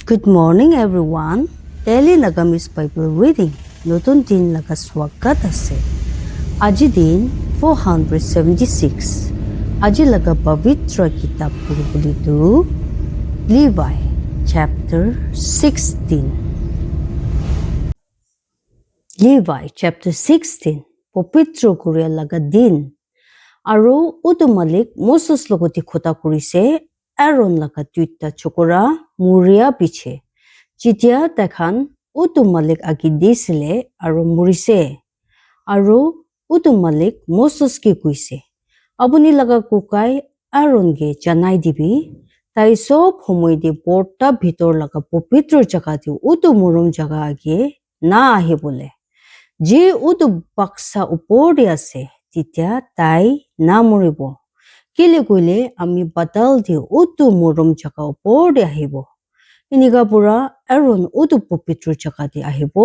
Good morning everyone. Daily Nagamis Bible reading. নতুন দিন লাগা স্বাগত আছে। আজি দিন 476. আজি লাগা পবিত্র কিতাব পঢ়িবলিতো Levi chapter 16. Levi chapter 16. পবিত্র করিয়া লাগা দিন। আৰু উটো মালিক মোসেস লগতি খোতা কৰিছে এৰন লাগা দুইটা চকৰা মুৰিয়া পিছে যেতিয়া দেখান উটো মালিক আগি দিছিলে আৰু মুৰিছে আৰু উটো মালিক মোসেস কি কৈছে আপুনি লাগা কুকাই এৰনগে জানাই দিবি তাই সব সময় দি বৰ্তা ভিতৰ লাগা পবিত্ৰ জাগাতে উটো মৰম জাগা আগে না আহিবলে যে উটো বাক্সা ওপৰতে আছে তেতিয়া তাই না মৰিব কেলে কইলে আমি বাদাল দি উটো মৰম জাগা ওপৰতে আহিব ইনিগা পুৰা এৰন উটো পবিত্ৰ জাগাতে আহিব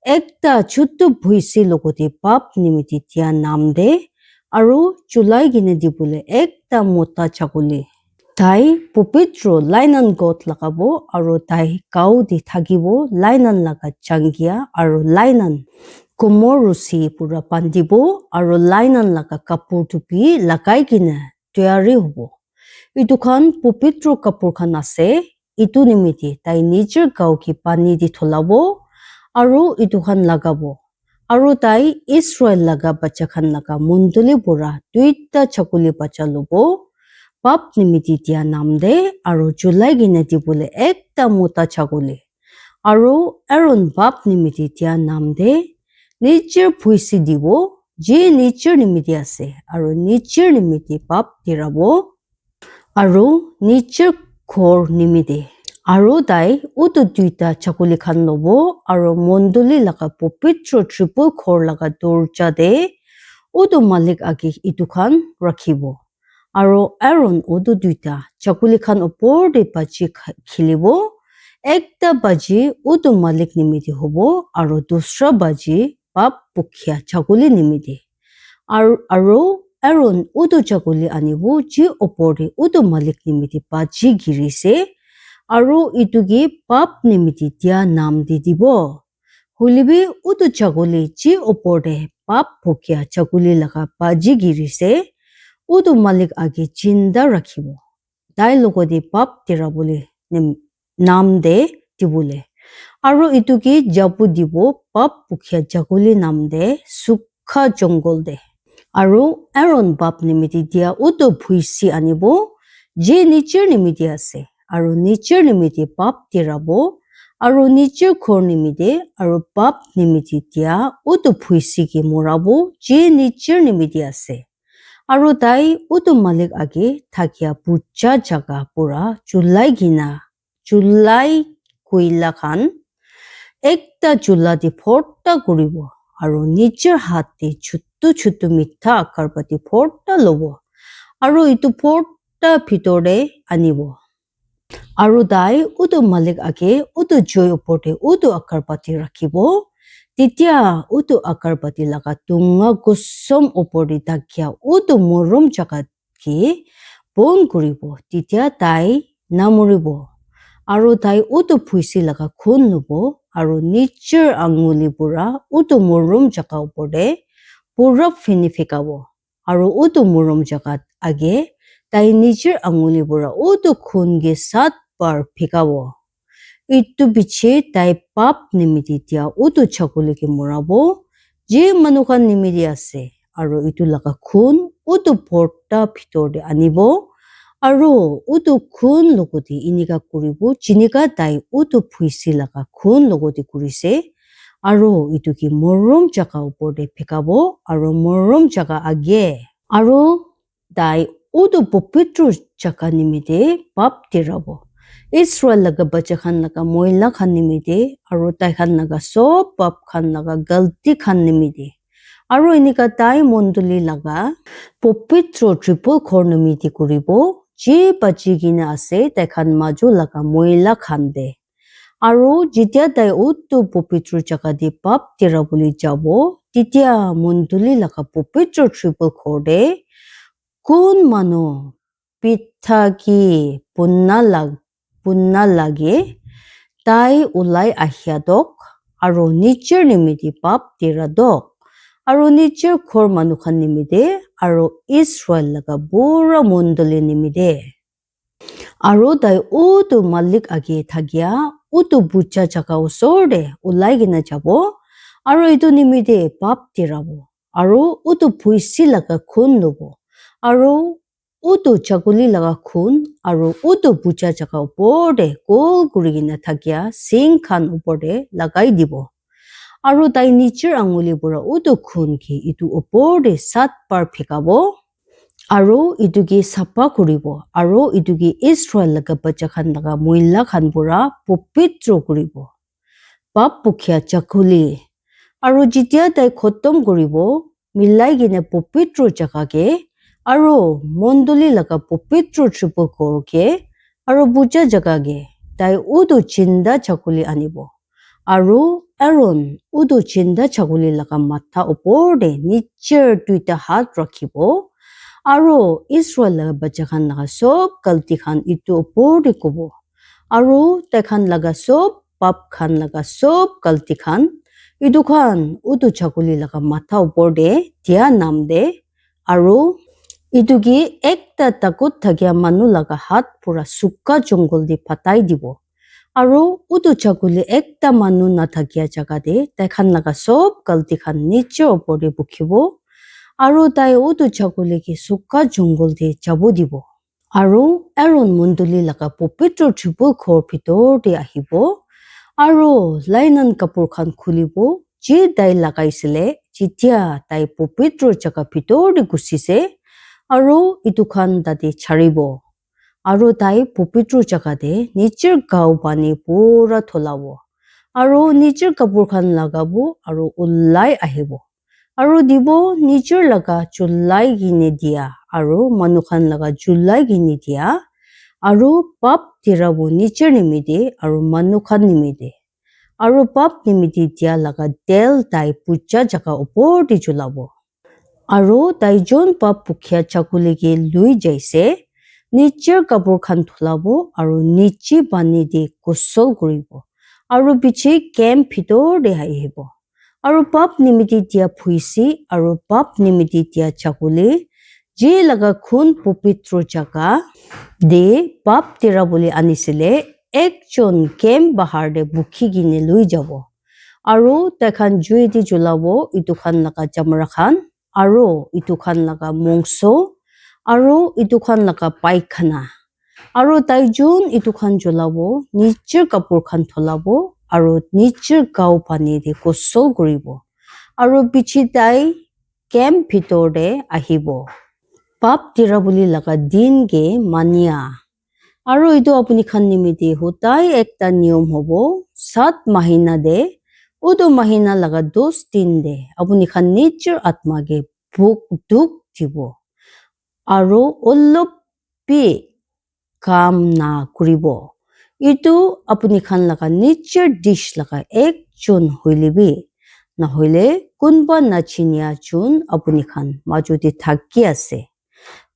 একটা ছোট ভুইছি লগতে পাপ নিমিতি তিয়া নাম দে আৰু চুলাই গিনে দিবলে একটা মোটা ছাগলী তাই পবিত্ৰ লাইনান গত লাগাব আৰু তাই কাউ দি থাকিব লাইনান লাগা চাংগিয়া আৰু লাইনান কোমৰ ৰুচি পুৰা পান্দিব আৰু লাইনান লাগা কাপোৰ টুপি লাগাই কিনে তৈয়াৰী হ'ব ইটোখান পবিত্ৰ কাপোৰ খান আছে ইটো নিমিতি তাই নিজৰ গাঁও কি পানী দি থলাব আৰু ইটোখান লাগাব আৰু তাই ইছৰাইল লাগা বাচ্চা খান লাগা মণ্ডলী বুঢ়া দুইটা ছাগলী বাচ্চা ল'ব পাপ নিমিতি দিয়া নাম দে আৰু জুলাই গিনে দিবলে একটা মোটা ছাগলী আৰু এৰন পাপ নিমিতি দিয়া নাম দে নিজৰ ভুইছি দিব যে নিজৰ নিমিতি আছে আৰু নিজৰ নিমিতি পাপ দিৰাব আৰু নিজৰ ঘৰ নিমিতি আৰু তাই উটো দুইটা ছাগলী খান ল'ব আৰু মণ্ডলী লাগা পবিত্ৰ ত্ৰিপুল ঘৰ লাগা দৰ্জা দে উটো মালিক আগে ইটো খান ৰাখিব আৰু এৰন উটো দুইটা ছাগলী খান ওপৰতে বাজি খেলিব একটা বাজি উটো মালিক নিমিতি হ'ব আৰু দুসৰা বাজি পাপ পুখিয়া ছাগলী নিমিতি আৰু এৰন উটো ছাগলী আনিব যি ওপৰতে উটো মালিক নিমিতি বাজি গিৰিছে আৰু ইটোকি পাপ নিমিতি দিয়া নাম দি দিব হলিবি উটো ছাগলী যি ওপৰতে পাপ পুখিয়া ছাগলী লাগা বাজি গিৰিছে উটো মালিক আগে জিন্দা ৰাখিব তাই লগতে পাপ দিৰাবলে নাম দে দিবলে আৰু ইটোকি জাপু দিব পাপ পুখিয়া ছাগলী নাম দে সুখা জংগল দে আৰু এৰন পাপ নিমিতি দিয়া উটো ভুইছি আনিব যে নিজৰ নিমিতি আছে আৰু নিজৰ নিমিতি পাপ দিৰাব আৰু নিজৰ ঘৰ নিমিতি আৰু পাপ নিমিতি দিয়া উটো ভুইছি কি মৰাব যে নিজৰ নিমিতি আছে আৰু তাই উটো মালিক আগে থাকিয়া বুজা জাগা পুৰা চুলাই কইলা খান একটা চুলা দি ফৰ্টা কৰিব আৰু নিজৰ হাতে ছোট মিঠা আকাৰ পাতি ফৰ্টা ল'ব আৰু ইটো ফৰ্টা ভিতৰে আনিব আৰু তাই উটো মালিক আগে উটো জয় ওপৰতে উটো আকাৰ পাতি ৰাখিব তেতিয়া উটো আকাৰ পাতি লাগা তুঙা গছম ওপৰতে থাকিয়া উটো মৰম জাগাত কি বন কৰিব তেতিয়া তাই নামৰিব আৰু তাই উটো ভুইছি লাগা খুন ল'ব আৰু নিজৰ আঙুলি পুৰা উটো মৰম জাগা ওপৰতে পুৰা ফেনি ফেকাব আৰু উটো মৰম জাগাত আগে তাই নিজৰ আঙুলি পুৰা উটো খুনগে 7 বাৰ ফেকাব ইটো পিছে তাই পাপ নিমিতি দিয়া উটো ছাগলীকে মৰাব যে মানুহখান নিমিতি আছে আৰু ইটো লাগা খুন উটো পৰ্টা ভিতৰতে আনিব আৰু উটো খুন লগতে ইনিকা কৰিব জিনিকা তাই উটো ভুইছি লাগা খুন লগতে কৰিছে আৰু ইটো কি মৰম জাগা ওপৰতে ফেকাব আৰু মৰম জাগা আগে আৰু তাই উটো পবিত্ৰ জাগা নিমিতে পাপ দিৰাব ইছৰাইল লাগা বাচ্চা খান লাগা মহিলা খান নিমিতে আৰু তাই খান লাগা সব পাপ খান লাগা গলতি খান নিমিতে আৰু ইনিকা তাই মণ্ডলী লাগা পবিত্ৰ ত্ৰিপুল ঘৰ নিমিতি কৰিব যে বাজি কিনে আছে তাই খান মাজু লাগা মহিলা খান দে আৰু যেতিয়া তাই উটো পবিত্ৰ জাগা দি পাপ দিৰাবলৈ যাব তেতিয়া মণ্ডলী লাগা পবিত্ৰ ত্ৰিপুল ঘৰ দে কোন মানুহ পিঠা কি পুন্না লাগে তাই ওলাই আহিয়া দক আৰু নিজৰ নিমিত্তে পাপ দিৰা দক আৰু নিজৰ ঘৰ মানুহখন নিমিত্তে আৰু ইছৰাইল লগা বুঢ়া মণ্ডলী নিমিত্তে আৰু তাই উটো মালিক আগে থাকিয়া উটো বুজা জাগা ওচৰতে ওলাই কিনে যাব আৰু এইটো নিমিত্তে পাপ দিৰাব আৰু উটো ভুইছি লগা খুন ল'ব আৰু উটো ছাগলী লগা খুন আৰু উটো বুজা জাগা ওপৰতে গোল কৰি কিনে থাকিয়া চিং খান ওপৰতে লগাই দিব আৰু তাই নিজৰ আঙুলিৰ পৰা উটো খুন কি ইটো ওপৰতে 7 বাৰ ফেকাব আৰু ইটোকে চাফা কৰিব আৰু ইটোকে ইছৰাইল লগা বাচ্চা খান লগা মহিলা খান পৰা পবিত্ৰ কৰিব পাপ পুখীয়া ছাগলী আৰু যেতিয়া তাই খতম কৰিব মিলাই কিনে পবিত্ৰ জাগাকে আৰু মণ্ডলী লগা পবিত্ৰ ত্ৰিপল কৰকে আৰু বুজা জাগাকে তাই উটো চিন্দা ছাগলী আনিব আৰু এৰন উটো চিন্দা ছাগলী লগা মাথা ওপৰতে নিজৰ 2টা হাত ৰাখিব আৰু ইছৰাইল লগা বাচ্চা খান লগা সব গলতি খান ইটো ওপৰতে ক'ব আৰু তেখান লগা সব পাপ খান লগা সব গলতি খান ইটো খান উটো ছাগলী লগা মাথা ওপৰতে দিয়া নাম দে আৰু ইটোকে একটা তাকুত থাকিয়া মানুহ লগা হাত পুৰা চুকা জংগল দি ফাটাই দিব আৰু উটো ছাগলী একটা মানুহ নাথাকিয়া জাগাতে তেখান লগা সব গলতি খান নিজৰ ওপৰতে বুকিব আৰু তাই উটো ছাগলীকে চুকা জংগল দি যাব দিব আৰু এৰন মণ্ডলী লগা পবিত্ৰ ত্ৰিপল ঘৰ ভিতৰতে আহিব আৰু লাইনান কাপোৰ খান খুলিব যি তাই লগাইছিলে যেতিয়া তাই পবিত্ৰ জাগা ভিতৰতে গুচিছে আৰু ইটো খান তাতে ছাৰিব আৰু তাই পবিত্ৰ জাগাতে নিজৰ গাও পানী পুৰা থলাব আৰু নিজৰ কাপোৰ খান লগাব আৰু ওলাই আহিব আৰু দিব নিজৰ লগা জুলাই কিনে দিয়া আৰু মানুহ খান লগা জুলাই কিনে দিয়া আৰু পাপ দিৰাব নিজৰ নিমিত্তে আৰু মানুহ খান নিমিত্তে আৰু পাপ নিমিত্তে দিয়া লগা তেল তাই পূজা জাগা ওপৰতে জ্বলাব আৰু তাই যোন পাপ পুখীয়া ছাগলীকে লৈ যাইছে নিজৰ কাপোৰ খান থলাব আৰু নিজে পানী দি গোসল কৰিব আৰু পিছে কেম্প ভিতৰতে আহিব আৰু পাপ নিমিত্তে দিয়া ভুইছি আৰু পাপ নিমিত্তে দিয়া ছাগলী যি লগা খুন পবিত্ৰ জাগা দে পাপ দিৰাবলৈ আনিছিলে একজন কেম্প বাহাৰতে বুকি কিনে লৈ যাব আৰু তেখান জুই দি জ্বলাব ইটো খান লগা জামৰা খান আৰু ইটো খান লগা মংস আৰু ইটো খান লগা পায়খানা আৰু তাই যোন ইটো খান জ্বলাব নিজৰ কাপোৰ খান থলাব আৰু নিজৰ গাও পানী দি গোসল কৰিব আৰু পিছে তাই কেম্প ভিতৰতে আহিব পাপ দিৰাবলৈ লগা দিনকে মানিয়া আৰু এইটো আপুনি খান নিমিত্তে সদায় একটা নিয়ম হ'ব 7 মাহিনা দে উটো মাহিনা লগা 10 দিন দে আপুনি খান নিজৰ আত্মাকে ভোক দুখ দিব আৰু অলপ কাম না কৰিব ইটো আপুনি খান লগা নিজৰ ডিশ লগা একজন হইলিবি নহলে কোনবা নাচিনিয়া যোন আপুনি খান মাজতে থাকি আছে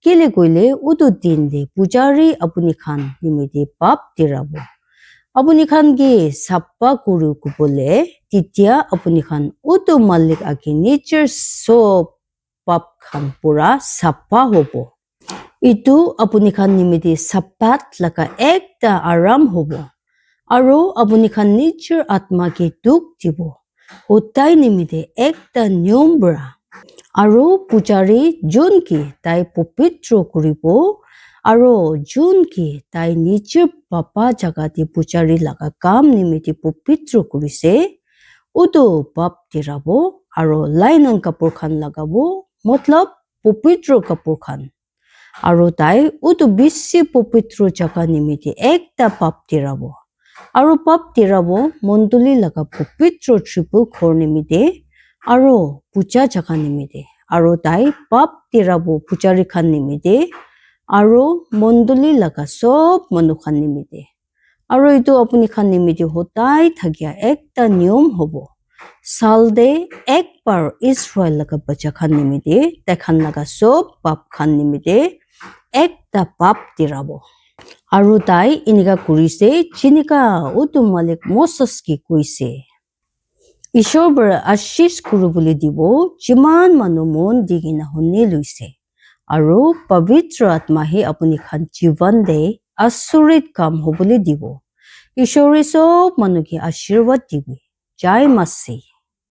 কেলে কইলে উটো দিন দে পূজাৰী আপুনি খান নিমিত্তে পাপ দিৰাব আপুনি খান কি চাপা কৰো কবলে তেতিয়া আপুনি খান উটো মালিক আগে নিজৰ সব পাপ খান পুৰা চাপা হ'ব ইটো আপুনি খান নিমিত্তে চাপাত লগা একটা আৰাম হ'ব আৰু আপুনি খান নিজৰ আত্মাকে দুখ দিব সদায় নিমিত্তে একটা নিয়ম বৰা আৰু পূজাৰী যোন কি তাই পবিত্ৰ কৰিব আৰু যোন কি তাই নিজৰ পাপা জাগাতে পূজাৰী লগা কাম নিমিত্তে পবিত্ৰ কৰিছে উটো পাপ দিৰাব আৰু লাইনান কাপোৰ খান লগাব মতলব পবিত্ৰ কাপোৰ খান আৰু তাই উটো বেছি পবিত্ৰ জাগা নিমিত্তে একটা পাপ দিৰাব আৰু পাপ দিৰাব মণ্ডলী লগা পবিত্ৰ ত্ৰিপল ঘৰ নিমিত্তে আৰু পূজা জাগা নিমিত্তে আৰু তাই পাপ দিৰাব পূজাৰী খান নিমিত্তে আৰু মণ্ডলী লগা সব মানুহ খান নিমিত্তে আৰু এইটো আপুনি খান নিমিত্তে সদায় থাকিয়া একটা নিয়ম হ'ব সাল দে একবাৰ ইছৰাইল লগা বাচ্চা খান নিমিত্তে তেখান লগা সব পাপ খান নিমিত্তে একটা পাপ দিৰাব আৰু তাই এনেকা কৰিছে যেনেকা উতুম মালিক মচেছকে কৈছে ঈশ্বৰৰ পৰা আশীষ কৰিবলৈ দিব যিমান মানুহ মন দি কিনে শুনি লৈছে আৰু পবিত্ৰ আত্মাহে আপুনি খান জীৱন দে আচৰিত কাম হ'বলৈ দিব ঈশ্বৰে চব মানুহকে আশীৰ্বাদ দিব জয় মাসি